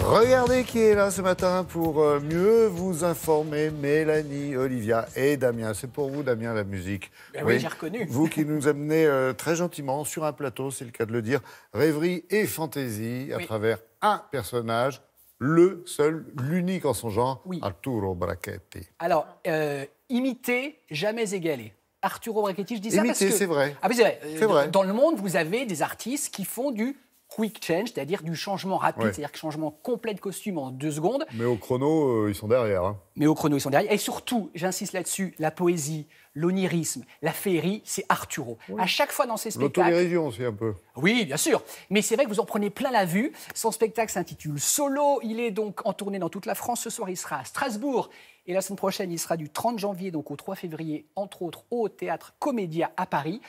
Regardez qui est là ce matin pour mieux vous informer. Mélanie, Olivia et Damien. C'est pour vous, Damien, la musique. Ben oui, j'ai reconnu. Vous qui nous amenez très gentiment sur un plateau, c'est le cas de le dire, rêverie et fantaisie à travers un personnage, le seul, l'unique en son genre, Arturo Brachetti. Alors, imiter, jamais égaler. Arturo Brachetti, je dis ça parce que... c'est vrai. Ah, c'est vrai. C'est vrai. Dans le monde, vous avez des artistes qui font du quick change, c'est-à-dire du changement rapide, c'est-à-dire que changement complet de costume en 2 secondes. Mais au chrono, ils sont derrière. Hein. Mais au chrono, ils sont derrière. Et surtout, j'insiste là-dessus, la poésie, l'onirisme, la féerie, c'est Arturo. Oui. À chaque fois dans ses spectacles... L'autodérision aussi un peu. Oui, bien sûr. Mais c'est vrai que vous en prenez plein la vue. Son spectacle s'intitule Solo. Il est donc en tournée dans toute la France. Ce soir, il sera à Strasbourg. Et la semaine prochaine, il sera du 30 janvier donc au 3 février, entre autres, au Théâtre Comédia à Paris.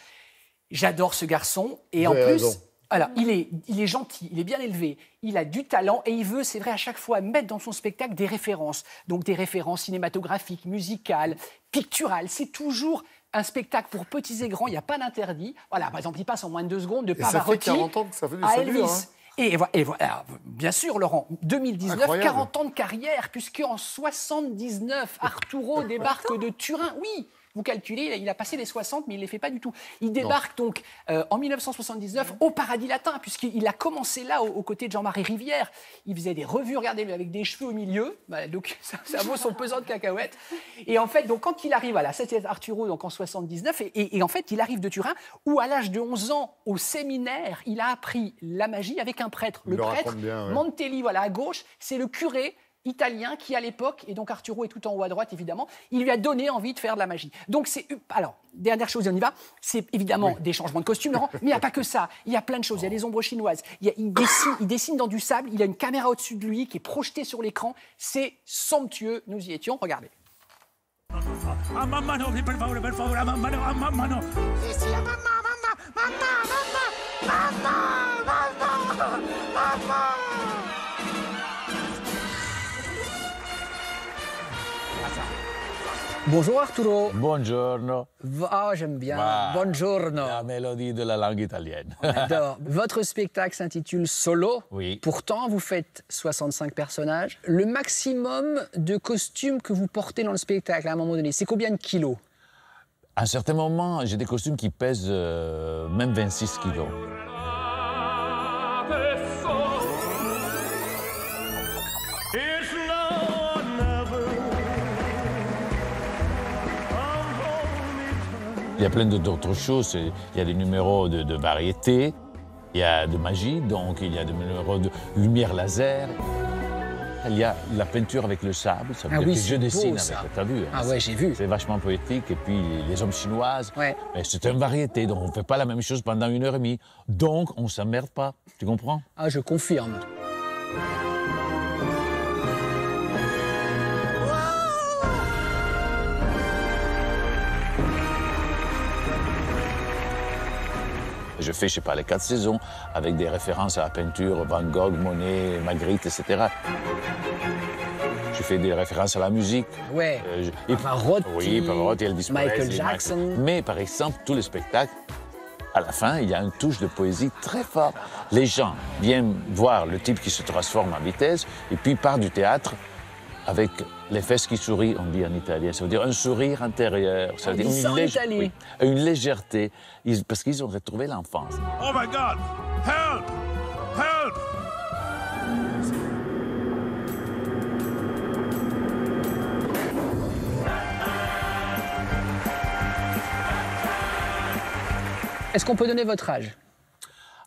J'adore ce garçon. Et en plus... Alors, il est gentil, il est bien élevé, il a du talent et il veut, c'est vrai, à chaque fois mettre dans son spectacle des références. Donc des références cinématographiques, musicales, picturales. C'est toujours un spectacle pour petits et grands, il n'y a pas d'interdit. Voilà, par exemple, il passe en moins de 2 secondes de Pavarotti ça fait 40 ans que ça fait du à salut, Elvis. Hein. Et voilà, bien sûr, Laurent, 2019, Incroyable. 40 ans de carrière, puisqu'en 79, Arturo débarque de Turin. Oui, vous calculez, il a passé les 60, mais il ne les fait pas du tout. Il débarque donc en 1979 au Paradis Latin, puisqu'il a commencé là, aux côtés de Jean-Marie Rivière. Il faisait des revues, regardez, avec des cheveux au milieu. Bah, donc ça vaut son pesant de cacahuètes. Et en fait, donc, quand il arrive, voilà, c'était Arturo donc, en 79, et en fait, il arrive de Turin, où à l'âge de 11 ans, au séminaire, il a appris la magie avec un prêtre. Le prêtre, Mantelli, voilà, à gauche, c'est le curé italien qui, à l'époque, et donc Arturo est tout en haut à droite, évidemment, il lui a donné envie de faire de la magie. Donc, c'est... Alors, dernière chose, et on y va, c'est évidemment des changements de costume, Laurent, mais il n'y a pas que ça. Il y a plein de choses. Il y a des ombres chinoises. Il dessine dans du sable. Il a une caméra au-dessus de lui qui est projetée sur l'écran. C'est somptueux. Nous y étions. Regardez. Bonjour Arturo. Buongiorno. Ah, j'aime bien. Buongiorno. La mélodie de la langue italienne. On adore. Votre spectacle s'intitule Solo. Oui. Pourtant, vous faites 65 personnages. Le maximum de costumes que vous portez dans le spectacle, à un moment donné, c'est combien de kilos? À un certain moment, j'ai des costumes qui pèsent même 26 kilos. Il y a plein d'autres choses. Il y a des numéros de variété, il y a de magie, donc il y a des numéros de lumière laser. Il y a la peinture avec le sable, ça veut dire que je dessine avec. T'as vu? Ah ouais, j'ai vu. C'est vachement poétique. Et puis les hommes chinoises, mais c'est une variété, donc on ne fait pas la même chose pendant 1h30. Donc on ne s'emmerde pas, tu comprends? Ah, je confirme. Je fais, je sais pas, les 4 saisons avec des références à la peinture, Van Gogh, Monet, Magritte, etc. Je fais des références à la musique. Ouais. Pavarotti, Elvis Michael Jackson. Mais par exemple, tous les spectacles, à la fin, il y a une touche de poésie très forte. Les gens viennent voir le type qui se transforme en vitesse et puis part du théâtre avec les fesses qui sourient, on dit en italien. Ça veut dire un sourire intérieur. Ça veut dire une légèreté. Parce qu'ils ont retrouvé l'enfance. Oh my God! Help! Help! Est-ce qu'on peut donner votre âge?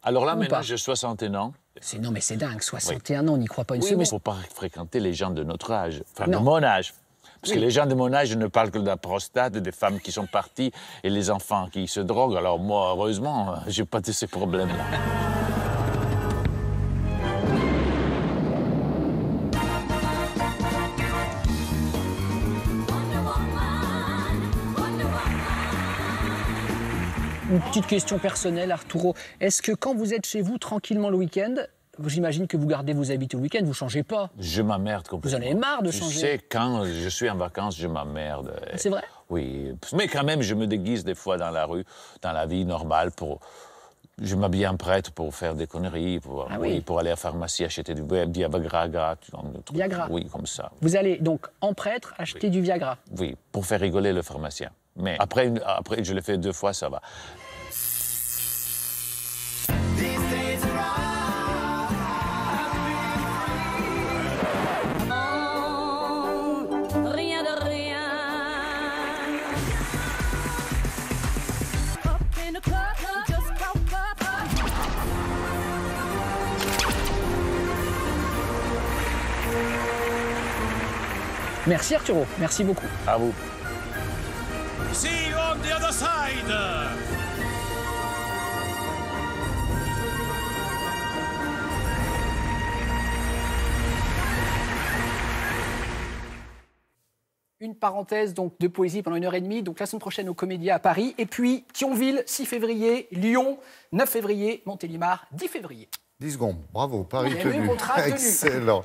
Alors là, maintenant, j'ai 61 ans. Non, mais c'est dingue, 61 ans, on n'y croit pas une seconde. Mais il ne faut pas fréquenter les gens de notre âge, enfin de mon âge. Parce que les gens de mon âge ne parlent que de la prostate, des femmes qui sont parties et les enfants qui se droguent. Alors moi, heureusement, je n'ai pas de ces problèmes-là. Une petite question personnelle, Arturo. Est-ce que quand vous êtes chez vous tranquillement le week-end, j'imagine que vous gardez vos habitudes le week-end, vous ne changez pas? Je m'emmerde complètement. Vous en avez marre de changer? Tu sais, quand je suis en vacances, je m'emmerde. C'est vrai? Oui. Mais quand même, je me déguise des fois dans la rue, dans la vie normale, pour Je m'habillais en prêtre pour faire des conneries, pour aller à la pharmacie acheter du Viagra. Viagra. Oui, comme ça. Vous allez donc en prêtre acheter du Viagra. Oui, pour faire rigoler le pharmacien. Mais après je l'ai fait 2 fois, ça va. Rien de rien. Merci Arturo, merci beaucoup. À vous. See you on the other side! Une parenthèse donc de poésie pendant 1h30, donc la semaine prochaine au Comédia à Paris. Et puis Thionville, 6 février, Lyon, 9 février, Montélimar, 10 février. 10 secondes, bravo, Paris Il y a eu tenu. contrat tenu. Excellent.